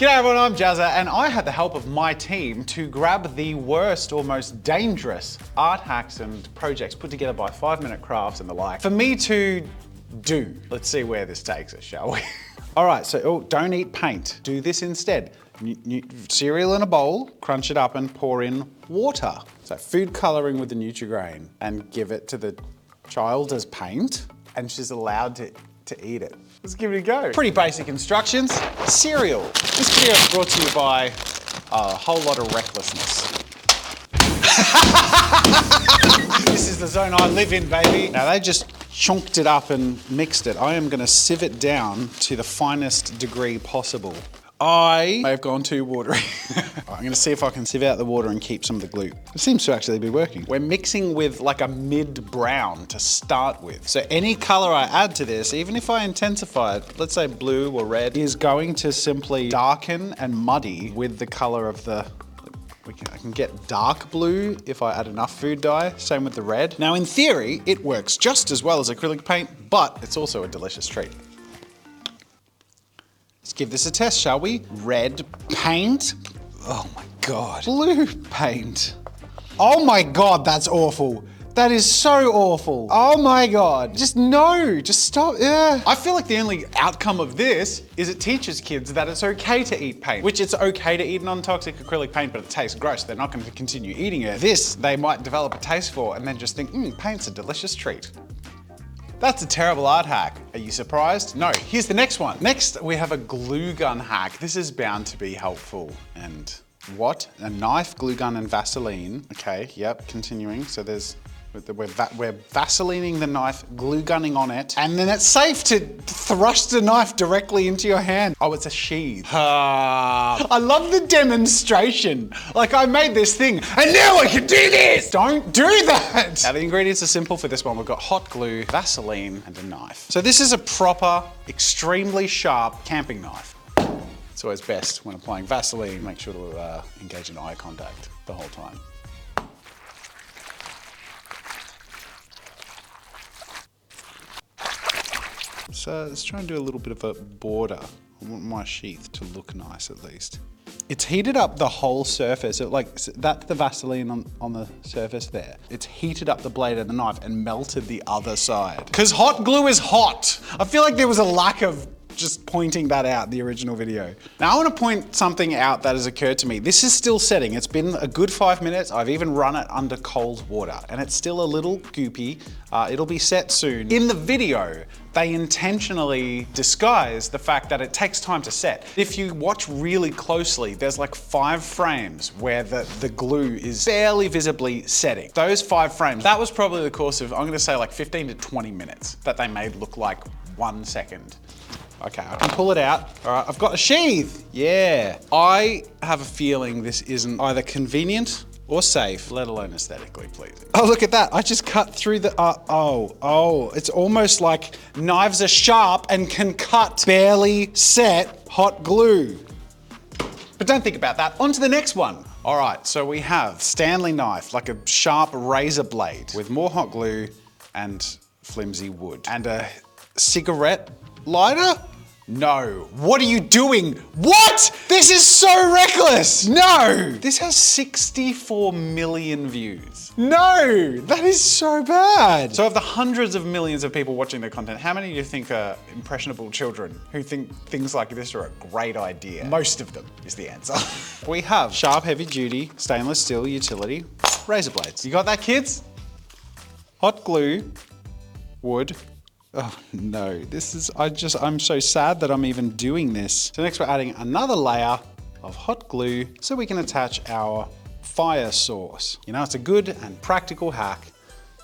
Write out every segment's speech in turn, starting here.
G'day everyone, I'm Jazza, and I had the help of my team to grab the worst or most dangerous art hacks and projects put together by 5-minute crafts and the like for me to do. Let's see where this takes us, shall we? All right, so don't eat paint. Do this instead. Cereal in a bowl, crunch it up and pour in water. So food coloring with the Nutri-Grain and give it to the child as paint, and she's allowed to eat it. Let's give it a go. Pretty basic instructions. Cereal. This video is brought to you by a whole lot of recklessness. This is the zone I live in, baby. Now they just chunked it up and mixed it. I am gonna sieve it down to the finest degree possible. I may have gone too watery. I'm gonna see if I can sieve out the water and keep some of the glue. It seems to actually be working. We're mixing with like a mid-brown to start with. So any color I add to this, even if I intensify it, let's say blue or red, is going to simply darken and muddy with the color of the, I can get dark blue if I add enough food dye, same with the red. Now in theory, it works just as well as acrylic paint, but it's also a delicious treat. Let's give this a test, shall we? Red paint. Oh my God. Blue paint. Oh my God, that's awful. That is so awful. Oh my God. Just no, just stop. I feel like the only outcome of this is it teaches kids that it's okay to eat paint, which it's okay to eat non-toxic acrylic paint, but it tastes gross. They're not going to continue eating it. This, they might develop a taste for and then just think, paint's a delicious treat. That's a terrible art hack. Are you surprised? No, here's the next one. Next, we have a glue gun hack. This is bound to be helpful. And what? A knife, glue gun, and Vaseline. Okay, yep, continuing. So we're Vaselining the knife, glue gunning on it, and then it's safe to thrust the knife directly into your hand. Oh, it's a sheath. I love the demonstration. Like I made this thing, and now I can do this. Don't do that. Now the ingredients are simple for this one. We've got hot glue, Vaseline, and a knife. So this is a proper, extremely sharp camping knife. It's always best when applying Vaseline, make sure to engage in eye contact the whole time. So let's try and do a little bit of a border. I want my sheath to look nice at least. It's heated up the whole surface. That's the Vaseline on the surface there. It's heated up the blade of the knife and melted the other side. Because hot glue is hot. I feel like there was a lack of just pointing that out in the original video. Now I want to point something out that has occurred to me. This is still setting. It's been a good 5 minutes. I've even run it under cold water and it's still a little goopy. It'll be set soon. In the video, they intentionally disguise the fact that it takes time to set. If you watch really closely, there's like 5 frames where the glue is barely visibly setting. Those 5 frames, that was probably the course of, I'm gonna say like 15 to 20 minutes that they made look like 1 second. Okay, I can pull it out. All right, I've got a sheath. Yeah. I have a feeling this isn't either convenient or safe, let alone aesthetically pleasing. Oh, look at that. I just cut through the, it's almost like knives are sharp and can cut barely set hot glue. But don't think about that. On to the next one. All right, so we have Stanley Knife, like a sharp razor blade with more hot glue and flimsy wood. And a cigarette lighter? No. What are you doing? What? This is so reckless. No. This has 64 million views. No, that is so bad. So of the hundreds of millions of people watching their content, how many do you think are impressionable children who think things like this are a great idea? Most of them is the answer. We have sharp, heavy duty, stainless steel utility razor blades. You got that, kids? Hot glue, wood. Oh no, I'm so sad that I'm even doing this. So next we're adding another layer of hot glue so we can attach our fire source. You know, it's a good and practical hack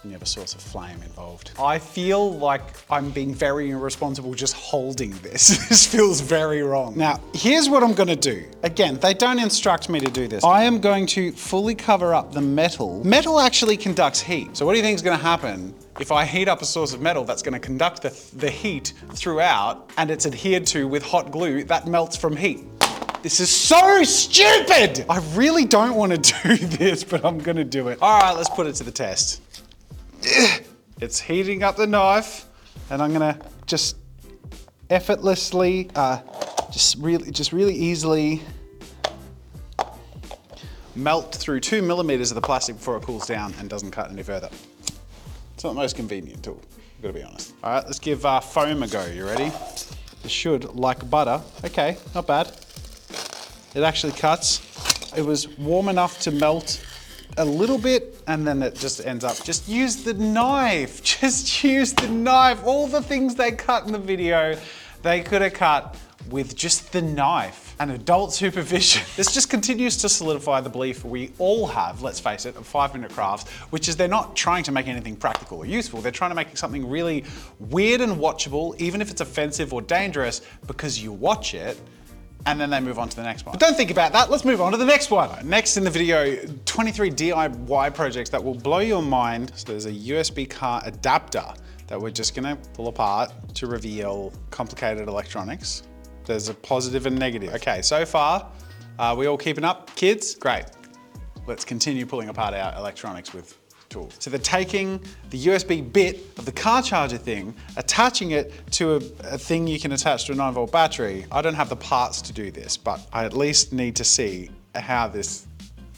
when you have a source of flame involved. I feel like I'm being very irresponsible just holding this. This feels very wrong. Now, here's what I'm gonna do. Again, they don't instruct me to do this. I am going to fully cover up the metal. Metal actually conducts heat. So what do you think is gonna happen if I heat up a source of metal that's gonna conduct the heat throughout and it's adhered to with hot glue that melts from heat? This is so stupid! I really don't want to do this, but I'm gonna do it. All right, let's put it to the test. It's heating up the knife and I'm gonna just effortlessly Just really easily melt through 2 millimeters of the plastic before it cools down and doesn't cut any further. It's not the most convenient tool, I've got to be honest. All right, let's give foam a go. You ready? It should, like butter. Okay, not bad. It actually cuts. It was warm enough to melt a little bit, and then it just ends up, just use the knife. Just use the knife. All the things they cut in the video, they could have cut with just the knife and adult supervision. This just continues to solidify the belief we all have, let's face it, of 5-minute crafts, which is they're not trying to make anything practical or useful. They're trying to make something really weird and watchable, even if it's offensive or dangerous, because you watch it and then they move on to the next one. But don't think about that, let's move on to the next one. Next in the video, 23 DIY projects that will blow your mind. So there's a USB car adapter that we're just gonna pull apart to reveal complicated electronics. There's a positive and negative. Okay, so far, we all keeping up, kids? Great. Let's continue pulling apart our electronics with tools. So they're taking the USB bit of the car charger thing, attaching it to a thing you can attach to a 9-volt battery. I don't have the parts to do this, but I at least need to see how this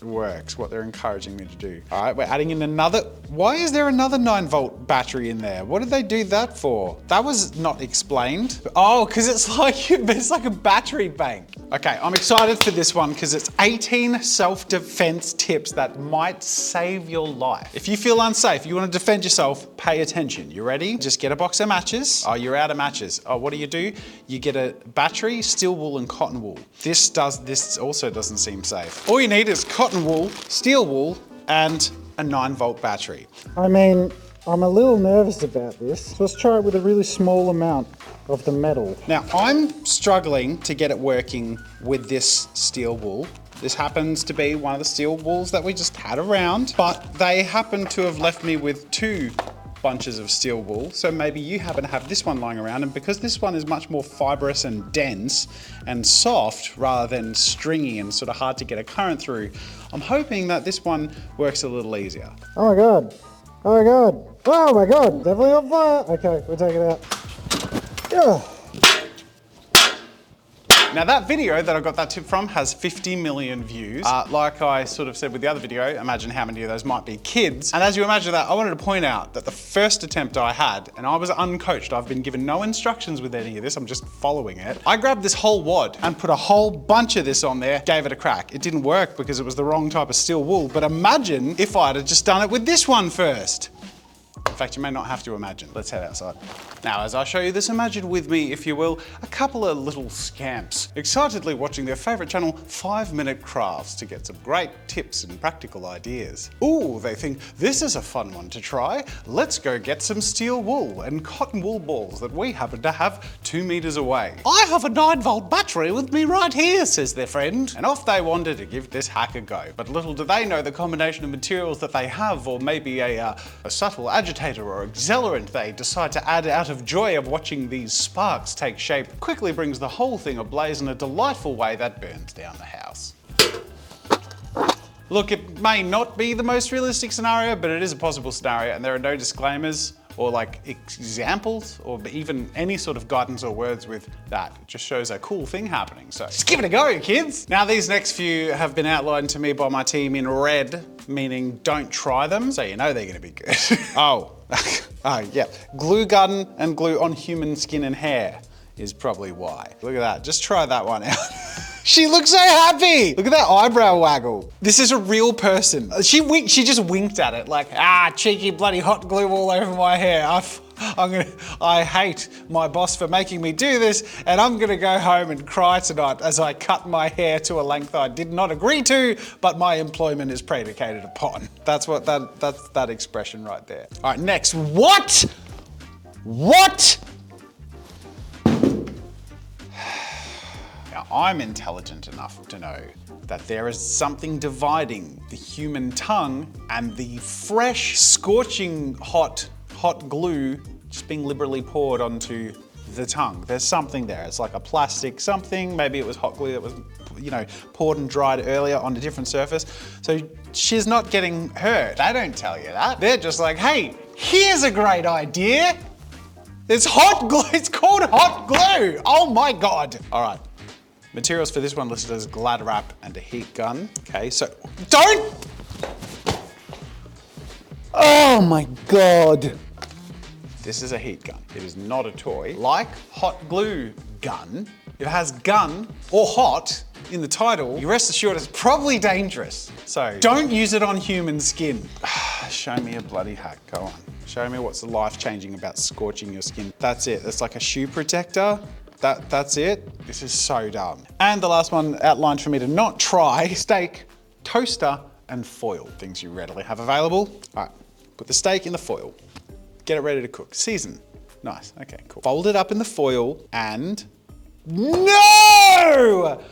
works, what they're encouraging me to do. All right, we're adding in another, why is there another 9-volt battery in there? What did they do that for? That was not explained. Oh, because it's like a battery bank. Okay, I'm excited for this one because it's 18 self-defense tips that might save your life. If you feel unsafe, you want to defend yourself, pay attention. You ready? Just get a box of matches. Oh, you're out of matches. Oh, what do? You get a battery, steel wool, and cotton wool. This also doesn't seem safe. All you need is cotton wool, steel wool, and a 9-volt battery. I mean, I'm a little nervous about this. So let's try it with a really small amount of the metal. Now, I'm struggling to get it working with this steel wool. This happens to be one of the steel wools that we just had around, but they happen to have left me with 2 bunches of steel wool. So maybe you happen to have this one lying around, and because this one is much more fibrous and dense and soft rather than stringy and sort of hard to get a current through, I'm hoping that this one works a little easier. Oh my God. Oh my God. Oh my God. Definitely on fire. Okay, we'll take it out. Yeah. Now that video that I got that tip from has 50 million views. Like I sort of said with the other video, imagine how many of those might be kids. And as you imagine that, I wanted to point out that the first attempt I had, and I was uncoached, I've been given no instructions with any of this, I'm just following it. I grabbed this whole wad and put a whole bunch of this on there, gave it a crack. It didn't work because it was the wrong type of steel wool, but imagine if I'd have just done it with this one first. In fact, you may not have to imagine. Let's head outside. Now, as I show you this, imagine with me, if you will, a couple of little scamps excitedly watching their favorite channel, 5-Minute Crafts, to get some great tips and practical ideas. Ooh, they think this is a fun one to try. Let's go get some steel wool and cotton wool balls that we happen to have 2 meters away. I have a 9-volt battery with me right here, says their friend. And off they wander to give this hack a go. But little do they know the combination of materials that they have, or maybe a subtle agitator or accelerant they decide to add out of joy of watching these sparks take shape, quickly brings the whole thing ablaze in a delightful way that burns down the house. Look, it may not be the most realistic scenario, but it is a possible scenario, and there are no disclaimers or like examples or even any sort of guidance or words with that. It just shows a cool thing happening. So just give it a go, kids. Now these next few have been outlined to me by my team in red, meaning don't try them, so you know they're gonna be good. Oh, yeah. Glue gun and glue on human skin and hair is probably why. Look at that, just try that one out. She looks so happy. Look at that eyebrow waggle. This is a real person. She just winked at it like, cheeky bloody hot glue all over my hair. I hate my boss for making me do this, and I'm gonna go home and cry tonight as I cut my hair to a length I did not agree to, but my employment is predicated upon. That's that expression right there. All right, next. What? Now, I'm intelligent enough to know that there is something dividing the human tongue and the fresh, scorching hot glue just being liberally poured onto the tongue. There's something there. It's like a plastic something. Maybe it was hot glue that was, poured and dried earlier on a different surface. So she's not getting hurt. They don't tell you that. They're just like, hey, here's a great idea. It's hot glue. It's called hot glue. Oh my God. All right. Materials for this one listed as glad wrap and a heat gun. Okay, so don't! Oh my God. This is a heat gun. It is not a toy. Like hot glue gun, if it has gun or hot in the title, you rest assured it's probably dangerous. So don't use it on human skin. Show me a bloody hack, go on. Show me what's life-changing about scorching your skin. That's it, it's like a shoe protector. That's it. This is so dumb. And the last one outlined for me to not try, steak, toaster, and foil. Things you readily have available. All right, put the steak in the foil. Get it ready to cook. Season. Nice, okay, cool. Fold it up in the foil and... No!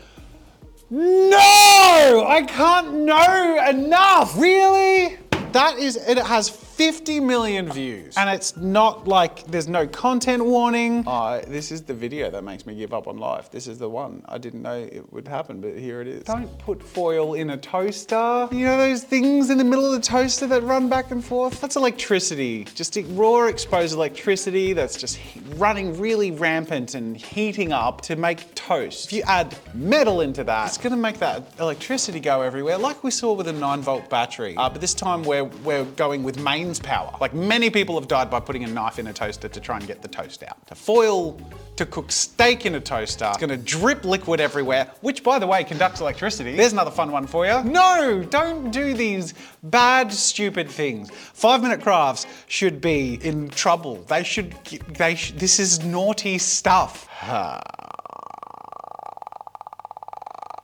No! I can't know enough! Really? That is, it has 50 million views. And it's not like, there's no content warning. This is the video that makes me give up on life. This is the one. I didn't know it would happen, but here it is. Don't put foil in a toaster. You know those things in the middle of the toaster that run back and forth? That's electricity. Just raw exposed electricity that's just running really rampant and heating up to make toast. If you add metal into that, it's gonna make that electricity go everywhere, like we saw with a 9-volt battery. But this time we're going with mains power. Like many people have died by putting a knife in a toaster to try and get the toast out. The foil to cook steak in a toaster, it's gonna drip liquid everywhere, which by the way conducts electricity. There's another fun one for you. No, don't do these bad, stupid things. 5-minute crafts should be in trouble. This is naughty stuff.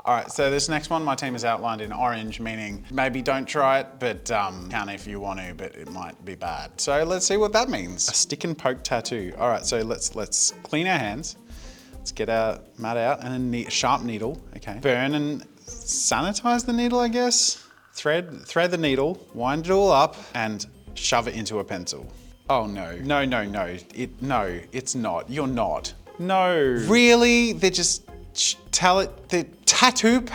All right, so this next one, my team has outlined in orange, meaning maybe don't try it, but can if you want to, but it might be bad. So let's see what that means. A stick and poke tattoo. All right, so let's clean our hands. Let's get our mat out and a sharp needle, okay. Burn and sanitize the needle, I guess. Thread the needle, wind it all up and shove it into a pencil. Oh no, no, no, no, it's not, you're not. No. Really, they're just, tell it, the tattoo.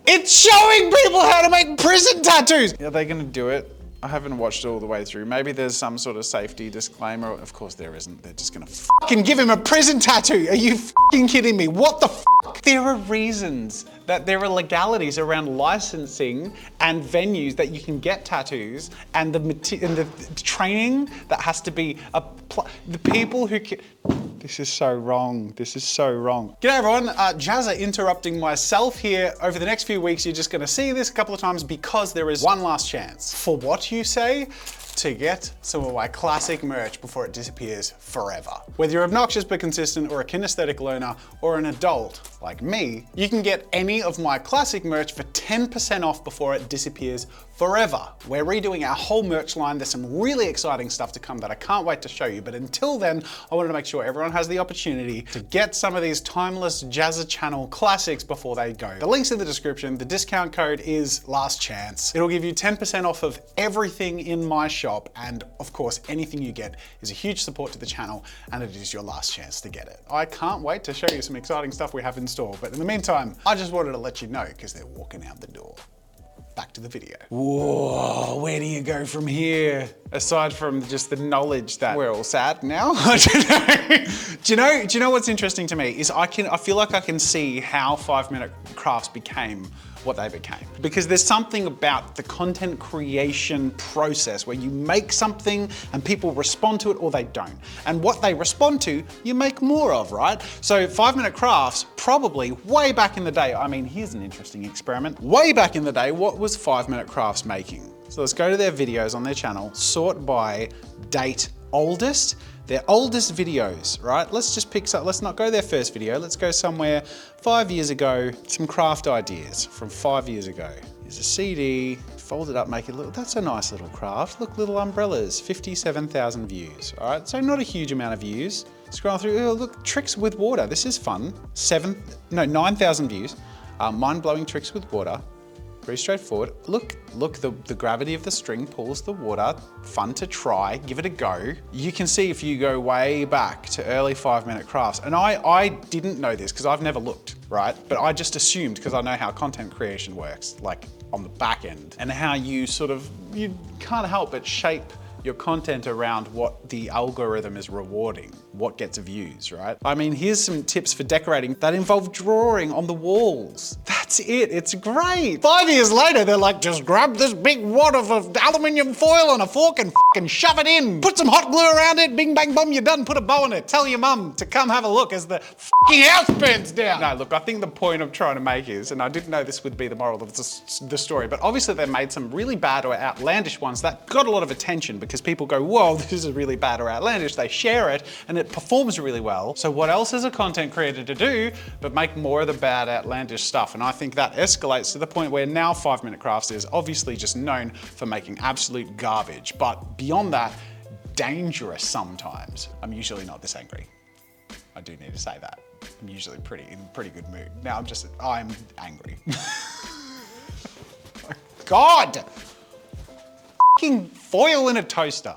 It's showing people how to make prison tattoos. Are they gonna do it? I haven't watched it all the way through. Maybe there's some sort of safety disclaimer. Of course there isn't. They're just gonna fucking give him a prison tattoo. Are you fucking kidding me? What the fuck? There are reasons that there are legalities around licensing and venues that you can get tattoos and the training that has to be the people who can. This is so wrong. This is so wrong. G'day everyone, Jazza interrupting myself here. Over the next few weeks, you're just gonna see this a couple of times because there is one last chance. For what you say? To get some of my classic merch before it disappears forever. Whether you're obnoxious but consistent or a kinesthetic learner or an adult like me, you can get any of my classic merch for 10% off before it disappears forever. We're redoing our whole merch line. There's some really exciting stuff to come that I can't wait to show you. But until then, I wanted to make sure everyone has the opportunity to get some of these timeless Jazza channel classics before they go. The link's in the description. The discount code is last chance. It'll give you 10% off of everything in my shop. And of course, anything you get is a huge support to the channel and it is your last chance to get it. I can't wait to show you some exciting stuff we have in store. But in the meantime, I just wanted to let you know because they're walking out the door. Back to the video. Whoa, where do you go from here? Aside from just the knowledge that we're all sad now. Do you know what's interesting to me is I feel like I can see how 5-minute crafts became what they became. Because there's something about the content creation process where you make something and people respond to it or they don't. And what they respond to, you make more of, right? So 5-minute crafts, probably way back in the day, I mean, here's an interesting experiment. Way back in the day, what was 5-minute crafts making? So let's go to their videos on their channel, sort by date oldest. Their oldest videos, right? Let's just pick some, let's not go their first video. Let's go somewhere 5 years ago, some craft ideas from 5 years ago. Here's a CD, fold it up, make it look, that's a nice little craft. Look, little umbrellas, 57,000 views. All right, so not a huge amount of views. Scroll through, oh, look, tricks with water. This is fun. 9,000 views. Mind-blowing tricks with water. Pretty straightforward. Look, the gravity of the string pulls the water. Fun to try, give it a go. You can see if you go way back to early 5-minute crafts, and I didn't know this because I've never looked, right? But I just assumed because I know how content creation works, like on the back end, and how you can't help but shape your content around what the algorithm is rewarding, what gets views, right? I mean, here's some tips for decorating that involve drawing on the walls. That's it, it's great. 5 years later, they're like, just grab this big wad of aluminium foil on a fork and fucking shove it in. Put some hot glue around it, bing bang boom, you're done, put a bow on it. Tell your mum to come have a look as the fucking house burns down. No, look, I think the point I'm trying to make is, and I didn't know this would be the moral of the story, but obviously they made some really bad or outlandish ones that got a lot of attention because people go, whoa, this is really bad or outlandish. They share it and it performs really well. So what else is a content creator to do but make more of the bad, outlandish stuff? And I think that escalates to the point where now 5 Minute Crafts is obviously just known for making absolute garbage. But beyond that, dangerous sometimes. I'm usually not this angry. I do need to say that. I'm usually in pretty good mood. Now I'm angry. God! Fucking foil in a toaster.